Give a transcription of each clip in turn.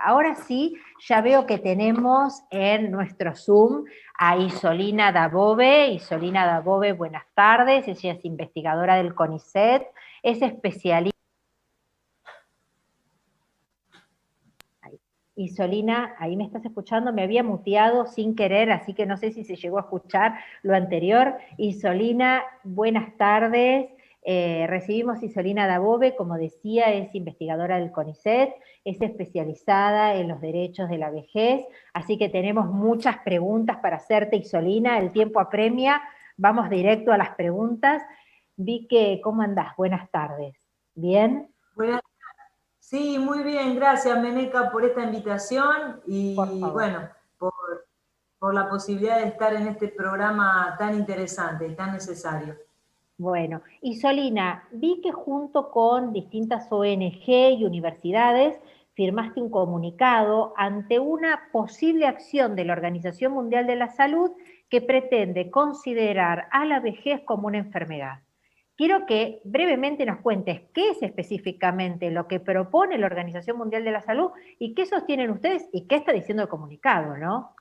Ahora sí, ya veo que tenemos en nuestro Zoom a Isolina Dabove. Isolina Dabove, buenas tardes. Ella es investigadora del CONICET, es especialista. Isolina, ahí me estás escuchando, me había muteado sin querer, así que no sé si se llegó a escuchar lo anterior. Isolina, buenas tardes. Recibimos Isolina Dabove, como decía, es investigadora del CONICET, es especializada en los derechos de la vejez, así que tenemos muchas preguntas para hacerte, Isolina, el tiempo apremia, vamos directo a las preguntas. Vi que, ¿cómo andás? Buenas tardes. ¿Bien? Buenas. Sí, muy bien, gracias Meneca por esta invitación y bueno, por la posibilidad de estar en este programa tan interesante y tan necesario. Bueno, Isolina, vi que junto con distintas ONG y universidades firmaste un comunicado ante una posible acción de la Organización Mundial de la Salud que pretende considerar a la vejez como una enfermedad. Quiero que brevemente nos cuentes qué es específicamente lo que propone la Organización Mundial de la Salud y qué sostienen ustedes y qué está diciendo el comunicado, ¿no?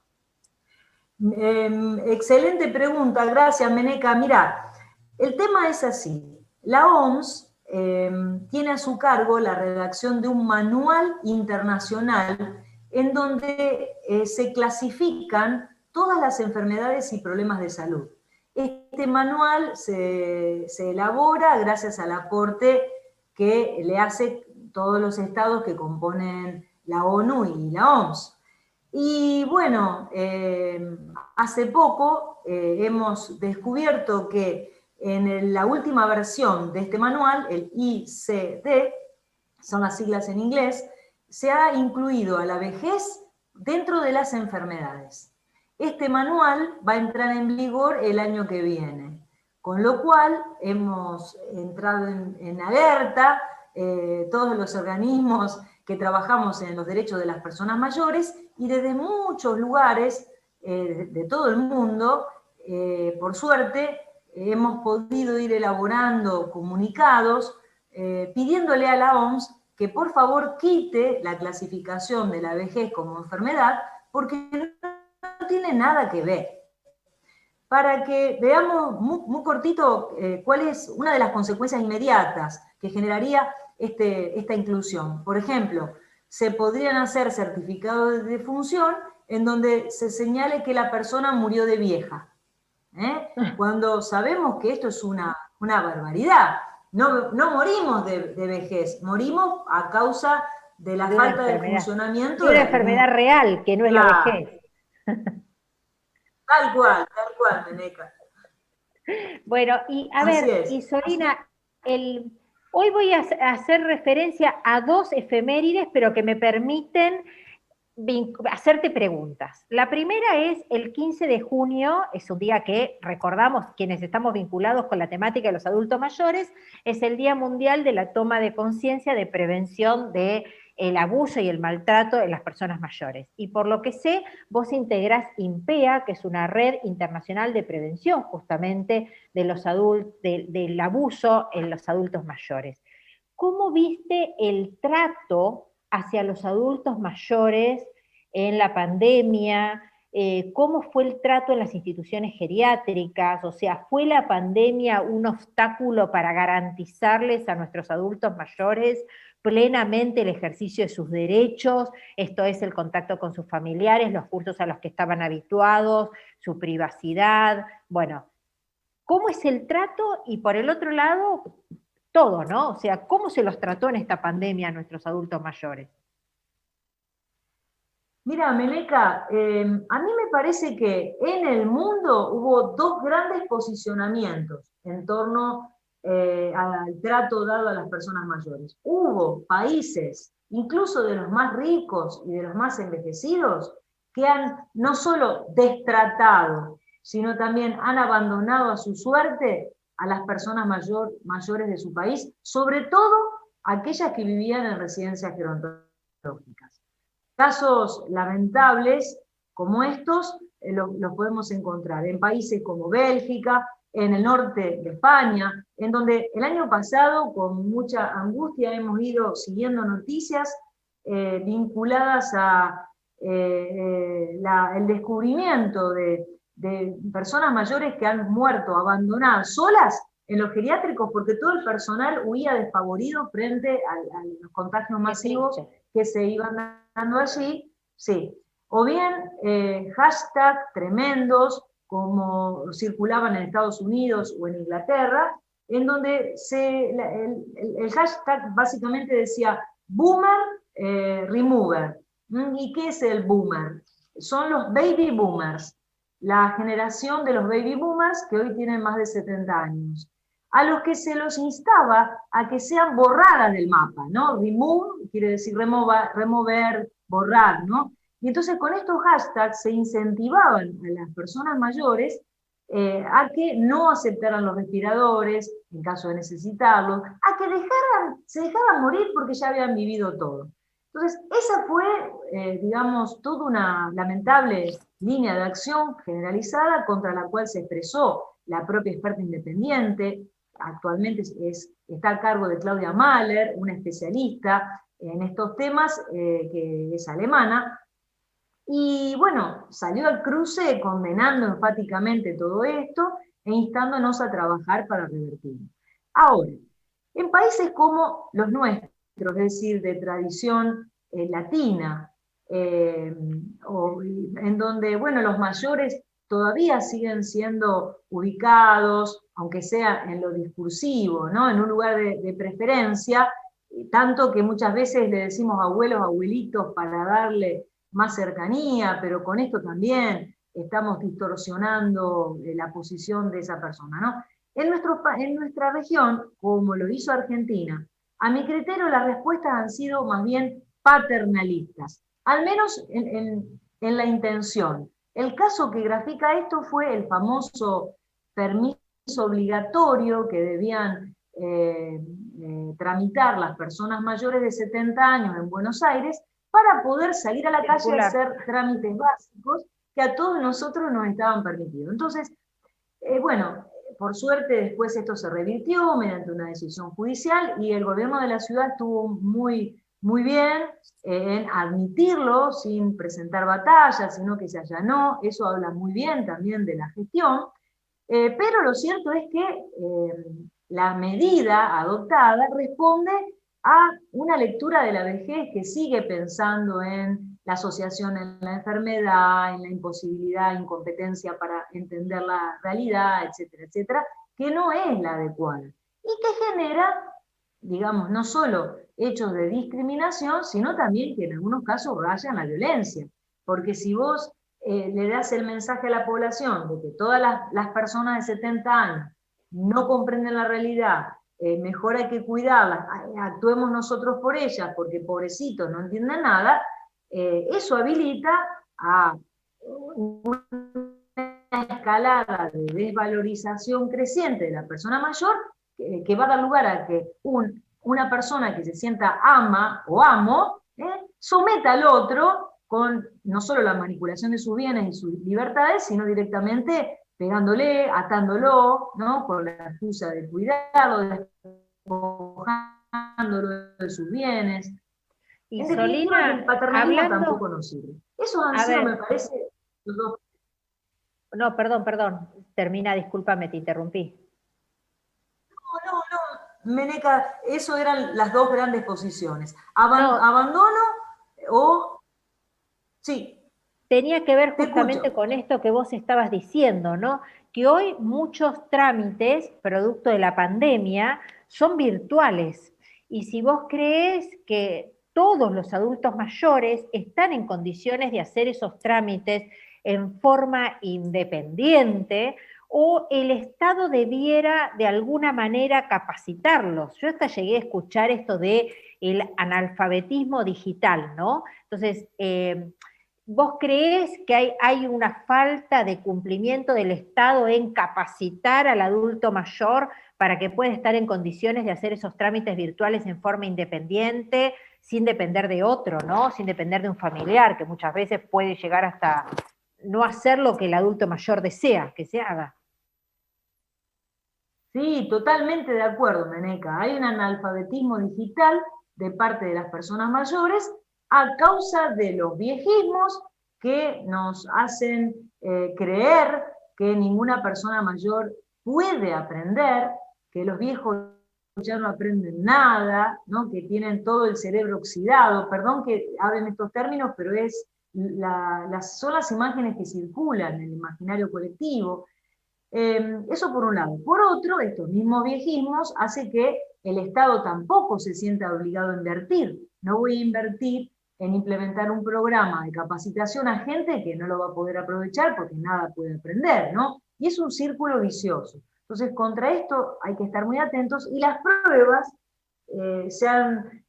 Excelente pregunta, gracias Meneca. Mira, el tema es así. La OMS tiene a su cargo la redacción de un manual internacional en donde se clasifican todas las enfermedades y problemas de salud. Este manual se elabora gracias al aporte que le hace todos los estados que componen la ONU y la OMS. Y bueno, hace poco hemos descubierto que en la última versión de este manual, el ICD, son las siglas en inglés, se ha incluido a la vejez dentro de las enfermedades. Este manual va a entrar en vigor el año que viene, con lo cual hemos entrado en alerta, todos los organismos que trabajamos en los derechos de las personas mayores, y desde muchos lugares de todo el mundo, por suerte, hemos podido ir elaborando comunicados pidiéndole a la OMS que por favor quite la clasificación de la vejez como enfermedad, porque no tiene nada que ver. Para que veamos muy cortito cuál es una de las consecuencias inmediatas que generaría esta inclusión. Por ejemplo, se podrían hacer certificados de defunción en donde se señale que la persona murió de vieja, cuando sabemos que esto es una barbaridad. No morimos de vejez, morimos a causa de la falta de funcionamiento de una enfermedad real, que no es la vejez. Tal cual, Meneca. Bueno, y a ver, Isolina, hoy voy a hacer referencia a dos efemérides, pero que me permiten hacerte preguntas. La primera es el 15 de junio, es un día que recordamos quienes estamos vinculados con la temática de los adultos mayores, es el Día Mundial de la Toma de Conciencia de Prevención de el abuso y el maltrato en las personas mayores. Y por lo que sé, vos integrás INPEA, que es una red internacional de prevención justamente de los del abuso en los adultos mayores. ¿Cómo viste el trato hacia los adultos mayores en la pandemia? ¿Cómo fue el trato en las instituciones geriátricas? O sea, ¿fue la pandemia un obstáculo para garantizarles a nuestros adultos mayores plenamente el ejercicio de sus derechos? Esto es el contacto con sus familiares, los cursos a los que estaban habituados, su privacidad. Bueno, ¿cómo es el trato? Y por el otro lado, todo, ¿no? O sea, ¿cómo se los trató en esta pandemia a nuestros adultos mayores? Mira, Meneca, a mí me parece que en el mundo hubo dos grandes posicionamientos en torno al trato dado a las personas mayores. Hubo países, incluso de los más ricos y de los más envejecidos, que han no solo destratado, sino también han abandonado a su suerte a las personas mayores de su país, sobre todo aquellas que vivían en residencias gerontológicas. Casos lamentables como estos los podemos encontrar en países como Bélgica, en el norte de España, en donde el año pasado con mucha angustia hemos ido siguiendo noticias vinculadas a el descubrimiento de personas mayores que han muerto abandonadas, solas en los geriátricos, porque todo el personal huía despavorido frente a los contagios masivos que se iban dando allí. Sí. O bien hashtag tremendos, como circulaban en Estados Unidos o en Inglaterra, en donde el hashtag básicamente decía boomer remover. ¿Y qué es el boomer? Son los baby boomers, la generación de los baby boomers que hoy tienen más de 70 años, a los que se los instaba a que sean borradas del mapa, ¿no? Remove quiere decir remover, borrar, ¿no? Y entonces con estos hashtags se incentivaban a las personas mayores a que no aceptaran los respiradores, en caso de necesitarlos, a que se dejaran morir porque ya habían vivido todo. Entonces, esa fue, digamos, toda una lamentable línea de acción generalizada contra la cual se expresó la propia experta independiente. Actualmente está a cargo de Claudia Mahler, una especialista en estos temas, que es alemana. Y bueno, salió al cruce condenando enfáticamente todo esto e instándonos a trabajar para revertirlo. Ahora, en países como los nuestros, es decir, de tradición latina, en donde, bueno, los mayores todavía siguen siendo ubicados, aunque sea en lo discursivo, ¿no? En un lugar de preferencia, tanto que muchas veces le decimos abuelos, abuelitos para darle más cercanía, pero con esto también estamos distorsionando la posición de esa persona, ¿no? En nuestra región, como lo hizo Argentina, a mi criterio las respuestas han sido más bien paternalistas, al menos en la intención. El caso que grafica esto fue el famoso permiso obligatorio que debían tramitar las personas mayores de 70 años en Buenos Aires para poder salir a la calle a hacer trámites básicos que a todos nosotros nos estaban permitidos. Entonces, bueno, por suerte después esto se revirtió mediante una decisión judicial y el gobierno de la ciudad estuvo muy, muy bien en admitirlo sin presentar batallas, sino que se allanó. Eso habla muy bien también de la gestión, pero lo cierto es que la medida adoptada responde a una lectura de la vejez que sigue pensando en la asociación en la enfermedad, en la imposibilidad, incompetencia para entender la realidad, etcétera, etcétera, que no es la adecuada. Y que genera, digamos, no solo hechos de discriminación, sino también que en algunos casos rayan la violencia. Porque si vos le das el mensaje a la población de que todas las personas de 70 años no comprenden la realidad, mejor hay que cuidarlas, actuemos nosotros por ellas, porque pobrecitos no entienden nada, eso habilita a una escalada de desvalorización creciente de la persona mayor, que va a dar lugar a que una persona que se sienta ama o amo, someta al otro con no solo la manipulación de sus bienes y sus libertades, sino directamente pegándole, atándolo, ¿no? Con la excusa de cuidarlo, despojándolo de sus bienes. Y en Solina, el paternalismo tampoco nos sirve. Esos han sido, me parece, los dos. No, perdón, termina, discúlpame, te interrumpí. No, Meneca, eso eran las dos grandes posiciones. Abandono o... Sí. Tenía que ver justamente con esto que vos estabas diciendo, ¿no? Que hoy muchos trámites, producto de la pandemia, son virtuales. Y si vos creés que todos los adultos mayores están en condiciones de hacer esos trámites en forma independiente, o el Estado debiera de alguna manera capacitarlos. Yo hasta llegué a escuchar esto de el analfabetismo digital, ¿no? Entonces, ¿vos creés que hay una falta de cumplimiento del Estado en capacitar al adulto mayor para que pueda estar en condiciones de hacer esos trámites virtuales en forma independiente, sin depender de otro, ¿no? Sin depender de un familiar, que muchas veces puede llegar hasta no hacer lo que el adulto mayor desea que se haga? Sí, totalmente de acuerdo, Meneca. Hay un analfabetismo digital de parte de las personas mayores a causa de los viejismos que nos hacen creer que ninguna persona mayor puede aprender, que los viejos ya no aprenden nada, ¿no? Que tienen todo el cerebro oxidado. Perdón que hablen estos términos, pero son las imágenes que circulan en el imaginario colectivo. Eso por un lado. Por otro, estos mismos viejismos hacen que el Estado tampoco se sienta obligado a invertir. No voy a invertir en implementar un programa de capacitación a gente que no lo va a poder aprovechar porque nada puede aprender, ¿no? Y es un círculo vicioso. Entonces, contra esto hay que estar muy atentos, y las pruebas se han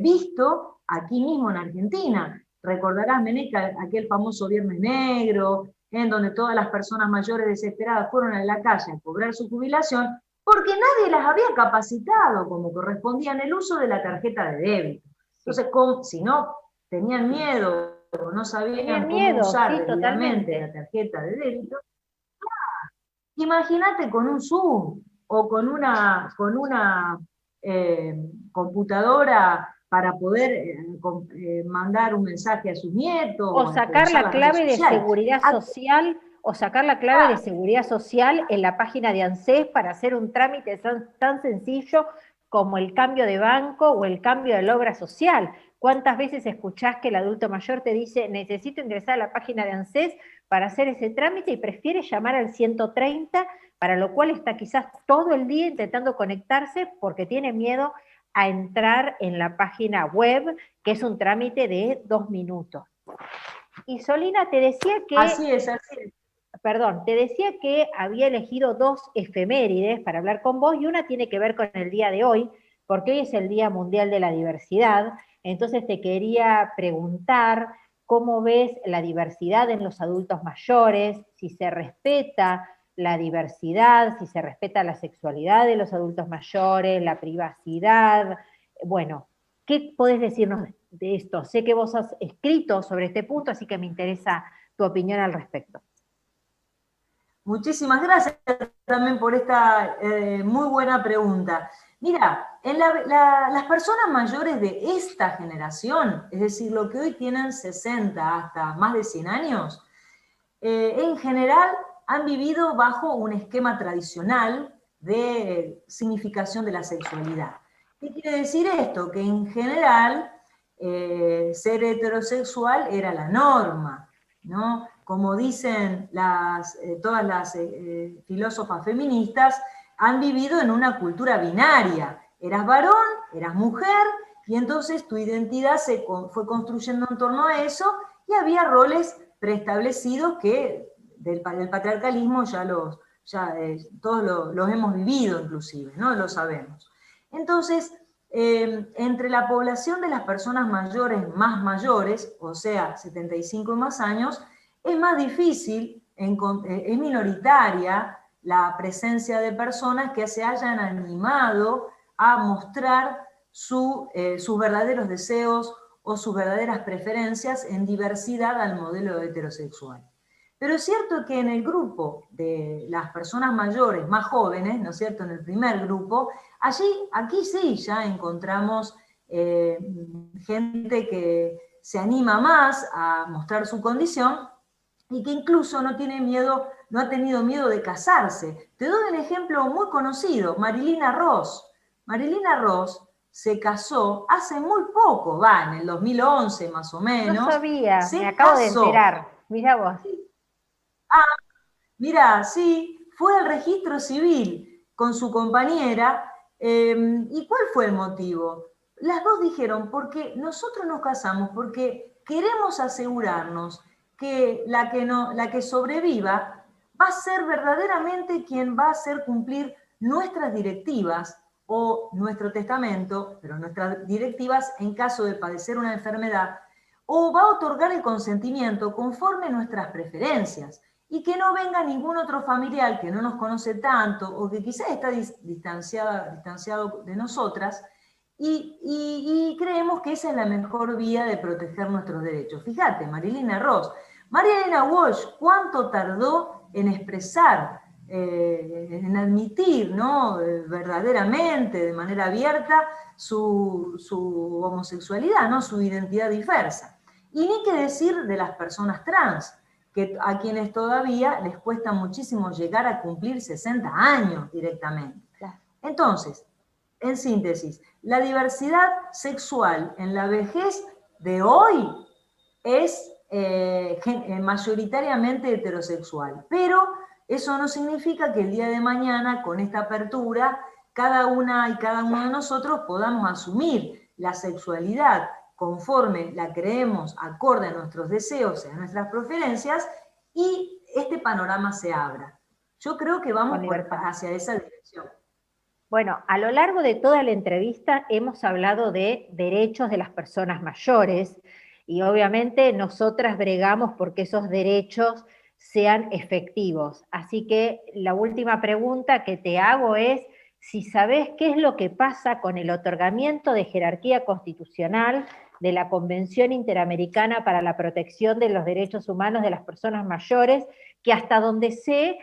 visto aquí mismo en Argentina. Recordarás, Meneca, aquel famoso Viernes Negro, en donde todas las personas mayores desesperadas fueron a la calle a cobrar su jubilación, porque nadie las había capacitado como correspondía en el uso de la tarjeta de débito. Entonces, si no tenían miedo o no sabían cómo usar debidamente la tarjeta de débito, imagínate con un Zoom o con una computadora para poder mandar un mensaje a sus nietos. O sacar la clave de seguridad social, o sacar la clave de seguridad social en la página de ANSES para hacer un trámite tan sencillo como el cambio de banco o el cambio de la obra social. ¿Cuántas veces escuchás que el adulto mayor te dice, necesito ingresar a la página de ANSES para hacer ese trámite, y prefiere llamar al 130, para lo cual está quizás todo el día intentando conectarse porque tiene miedo a entrar en la página web, que es un trámite de 2 minutos. Y Solina, te decía que... Así es, así es. Perdón, te decía que había elegido 2 efemérides para hablar con vos, y una tiene que ver con el día de hoy, porque hoy es el Día Mundial de la Diversidad. Entonces te quería preguntar cómo ves la diversidad en los adultos mayores, si se respeta la diversidad, si se respeta la sexualidad de los adultos mayores, la privacidad. Bueno, ¿qué podés decirnos de esto? Sé que vos has escrito sobre este punto, así que me interesa tu opinión al respecto. Muchísimas gracias también por esta muy buena pregunta. Mira, las personas mayores de esta generación, es decir, lo que hoy tienen 60 hasta más de 100 años, en general han vivido bajo un esquema tradicional de significación de la sexualidad. ¿Qué quiere decir esto? Que en general ser heterosexual era la norma, ¿no? Como dicen todas las filósofas feministas, han vivido en una cultura binaria. Eras varón, eras mujer, y entonces tu identidad se fue construyendo en torno a eso, y había roles preestablecidos que del patriarcalismo todos los hemos vivido inclusive, ¿no? Lo sabemos. Entonces, entre la población de las personas mayores, o sea, 75 y más años, es más difícil, es minoritaria la presencia de personas que se hayan animado a mostrar sus verdaderos deseos o sus verdaderas preferencias en diversidad al modelo heterosexual. Pero es cierto que en el grupo de las personas mayores más jóvenes, ¿no es cierto?, en el primer grupo, aquí sí ya encontramos gente que se anima más a mostrar su condición y que incluso no ha tenido miedo de casarse. Te doy un ejemplo muy conocido, Marilina Ross. Marilina Ross se casó hace muy poco, en el 2011 más o menos. No sabía, me acabo de enterar. Mirá vos. Mirá, sí, fue al registro civil con su compañera. ¿Y cuál fue el motivo? Las dos dijeron, porque nosotros nos casamos porque queremos asegurarnos que la que sobreviva va a ser verdaderamente quien va a hacer cumplir nuestras directivas o nuestro testamento, pero nuestras directivas en caso de padecer una enfermedad, o va a otorgar el consentimiento conforme nuestras preferencias, y que no venga ningún otro familiar que no nos conoce tanto o que quizás está distanciado de nosotras, y creemos que esa es la mejor vía de proteger nuestros derechos. Fíjate, Marilina Ross. Marielena Walsh, ¿cuánto tardó en expresar en admitir, ¿no? Verdaderamente, de manera abierta, su homosexualidad, ¿no? Su identidad diversa. Y ni qué decir de las personas trans, que a quienes todavía les cuesta muchísimo llegar a cumplir 60 años directamente. Entonces, en síntesis, la diversidad sexual en la vejez de hoy es mayoritariamente heterosexual, pero eso no significa que el día de mañana, con esta apertura, cada una y cada uno de nosotros podamos asumir la sexualidad conforme la creemos, acorde a nuestros deseos y a nuestras preferencias, y este panorama se abra. Yo creo que vamos hacia esa dirección. Bueno, a lo largo de toda la entrevista hemos hablado de derechos de las personas mayores, y obviamente nosotras bregamos porque esos derechos sean efectivos. Así que la última pregunta que te hago es si sabés qué es lo que pasa con el otorgamiento de jerarquía constitucional de la Convención Interamericana para la Protección de los Derechos Humanos de las Personas Mayores, que hasta donde sé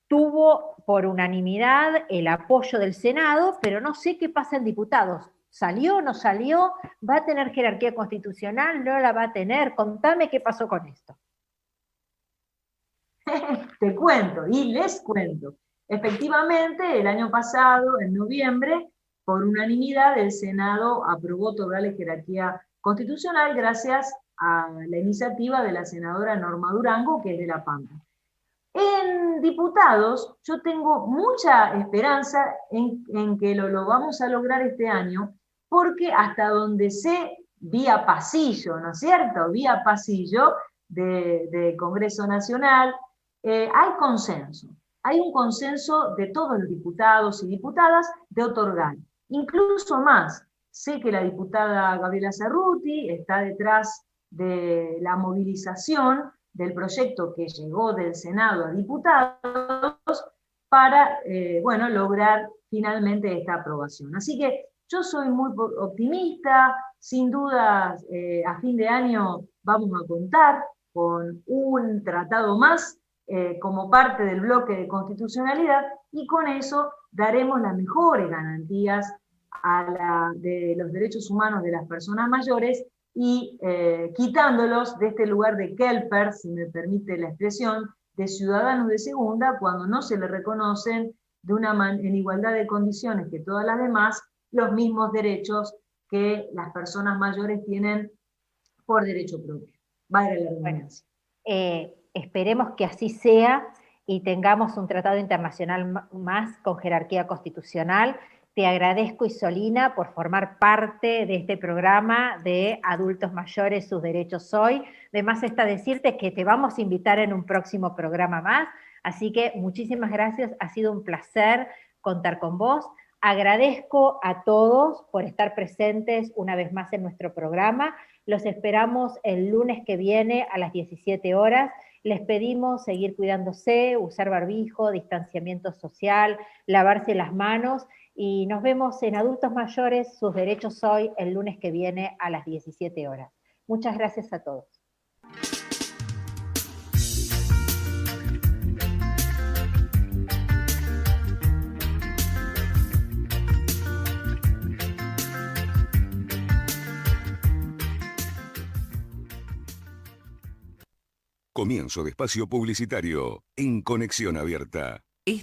tuvo por unanimidad el apoyo del Senado, pero no sé qué pasa en diputados. ¿Salió, no salió? ¿Va a tener jerarquía constitucional? ¿No la va a tener? Contame qué pasó con esto. Te cuento y les cuento. Efectivamente, el año pasado, en noviembre, por unanimidad, el Senado aprobó otorgarle jerarquía constitucional gracias a la iniciativa de la senadora Norma Durango, que es de La Pampa. En diputados, yo tengo mucha esperanza en que lo vamos a lograr este año, porque hasta donde sé, vía pasillo, ¿no es cierto? Vía pasillo de Congreso Nacional, hay consenso. Hay un consenso de todos los diputados y diputadas de otorgar. Incluso más, sé que la diputada Gabriela Cerruti está detrás de la movilización del proyecto que llegó del Senado a diputados para lograr finalmente esta aprobación. Así que yo soy muy optimista, sin duda a fin de año vamos a contar con un tratado más como parte del bloque de constitucionalidad, y con eso daremos las mejores garantías de los derechos humanos de las personas mayores, y quitándolos de este lugar de Kelper, si me permite la expresión, de ciudadanos de segunda, cuando no se les reconocen en igualdad de condiciones que todas las demás, los mismos derechos que las personas mayores tienen por derecho propio. Valga la redundancia. Esperemos que así sea y tengamos un tratado internacional más con jerarquía constitucional. Te agradezco, Isolina, por formar parte de este programa de Adultos Mayores, sus derechos hoy. Además está decirte que te vamos a invitar en un próximo programa más, así que muchísimas gracias, ha sido un placer contar con vos. Agradezco a todos por estar presentes una vez más en nuestro programa. Los esperamos el lunes que viene a las 17 horas. Les pedimos seguir cuidándose, usar barbijo, distanciamiento social, lavarse las manos, y nos vemos en Adultos Mayores, sus derechos hoy, el lunes que viene a las 17 horas. Muchas gracias a todos. Comienzo de espacio publicitario en Conexión Abierta.